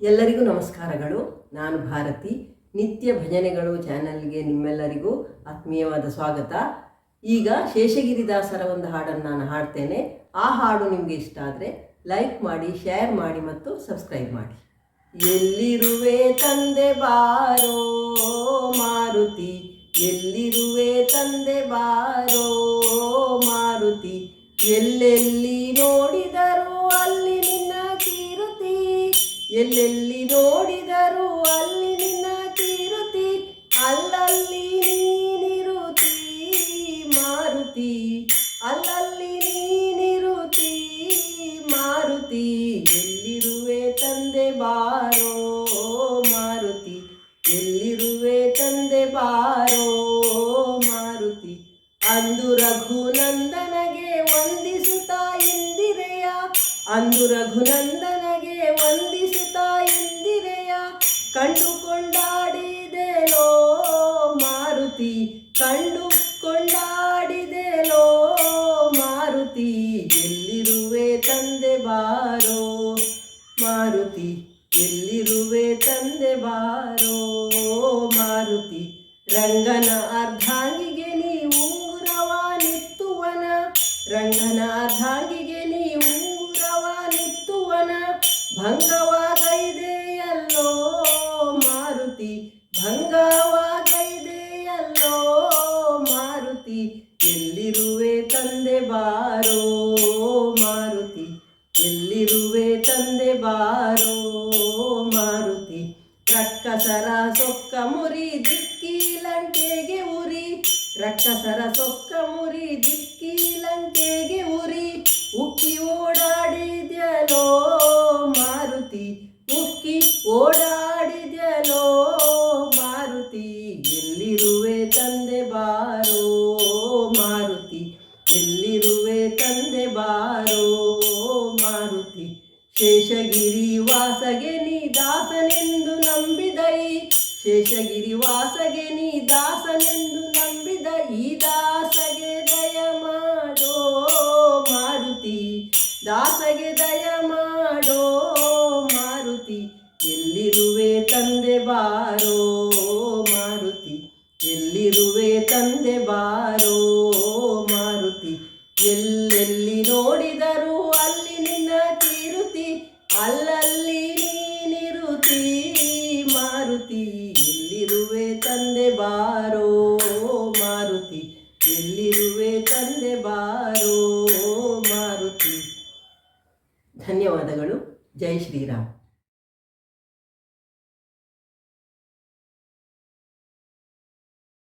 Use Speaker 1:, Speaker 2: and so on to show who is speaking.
Speaker 1: ಎಲ್ಲರಿಗೂ ನಮಸ್ಕಾರಗಳು. ನಾನು ಭಾರತಿ. ನಿತ್ಯ ಭಜನೆಗಳು ಚಾನಲ್ಗೆ ನಿಮ್ಮೆಲ್ಲರಿಗೂ ಆತ್ಮೀಯವಾದ ಸ್ವಾಗತ. ಈಗ ಶೇಷಗಿರಿದಾಸರ ಒಂದು ಹಾಡನ್ನು ನಾನು ಹಾಡ್ತೇನೆ. ಆ ಹಾಡು ನಿಮಗೆ ಇಷ್ಟ ಆದರೆ ಲೈಕ್ ಮಾಡಿ, ಶೇರ್ ಮಾಡಿ ಮತ್ತು ಸಬ್ಸ್ಕ್ರೈಬ್ ಮಾಡಿ. ಎಲ್ಲಿರುವೆ ತಂದೆ ಬಾರೋ ಮಾರುತಿ, ಎಲ್ಲಿರುವೆ ತಂದೆ ಬಾರೋ ಮಾರುತಿ, ಎಲ್ಲೆಲ್ಲಿ ನೋಡಿದರೂ ಅಲ್ಲಿ ನಿನ್ನ ಕೀರುತಿ, ಎಲ್ಲೆಲ್ಲಿ ನೋಡಿದರೂ ಅಲ್ಲಿ ನಿನ್ನ ಕೀರುತಿ, ಅಲ್ಲಲ್ಲಿ ನೀನಿರುತಿ ಮಾರುತಿ, ಅಲ್ಲಲ್ಲಿ ನೀನಿರುತಿ ಮಾರುತಿ, ಎಲ್ಲಿರುವೆ ತಂದೆ ಬಾರೋ ಮಾರುತಿ, ಎಲ್ಲಿರುವೆ ತಂದೆ ಬಾರೋ ಮಾರುತಿ. ಅಂದು ರಘುನಂದನಗೆ ವಂದಿಸುತ್ತಾ ಇಂದಿರೆಯ, ಅಂದು ರಘುನಂದನಗೆ ವಂದಿಸುತ್ತಾ ಇಂದಿರೆಯ, ಕಂಡುಕೊಂಡಾಡಿದೆಲೋ ಮಾರುತಿ, ಕಂಡುಕೊಂಡಾಡಿದೆಲೋ ಮಾರುತಿ, ಎಲ್ಲಿರುವೆ ತಂದೆ ಬಾರೋ ಮಾರುತಿ, ಎಲ್ಲಿರುವೆ ತಂದೆ ಬಾರೋ ಮಾರುತಿ. ರಂಗನ ಅರ್ಧಾಂಗಿಗೆ ನೀವು ಉಂಗುರವಾನಿತ್ತುವನ, ರಂಗನ ಅರ್ಧಾಂಗಿಗೆ ನೀವು ಉಂಗುರವಾನಿತ್ತುವನ, ಭಂಗವಾಗೈದೆಯಲ್ಲೋ ಮಾರುತಿ, ಭಂಗವಾಗೈದೆಯಲ್ಲೋ ಮಾರುತಿ, ಎಲ್ಲಿರುವೆ ತಂದೆ ಬಾರೋ ಮಾರುತಿ, ಎಲ್ಲಿರುವೆ ತಂದೆ ಬಾರೋ ಮಾರುತಿ. ರಕ್ಕಸರ ಸೊಕ್ಕ ಮುರಿ ದಿಕ್ಕಿ ಲಂಕೆಗೆ ಉರಿ, ರಕ್ಕಸರ ಸೊಕ್ಕ ಮುರಿ ದಿಕ್ಕಿ ಲಂಕೆಗೆ ಉರಿ, ಉಕ್ಕಿ ಓಡಾಡಿದ್ಯಲೋ ಮಾರುತಿ, ಉಕ್ಕಿ ಓಡಾಡಿದ್ಯಲೋ ಮಾರುತಿ, ಎಲ್ಲಿರುವೆ ತಂದೆ ಬಾರೋ ಮಾರುತಿ, ಎಲ್ಲಿರುವೆ ತಂದೆ ಬಾರೋ ಮಾರುತಿ. ಶೇಷಗಿರಿ ವಾಸಗೆ ನೀ ದಾಸನೆಂದು ನಂಬಿದೈ, ಶೇಷಗಿರಿ ವಾಸಗೆ ನೀ ದಾಸನೆಂದು ನಂಬಿದ ಈ ದಾಸಗೆ ದಯ ಮಾಡೋ ಮಾರುತಿ, ದಾಸಗೆ ದಯ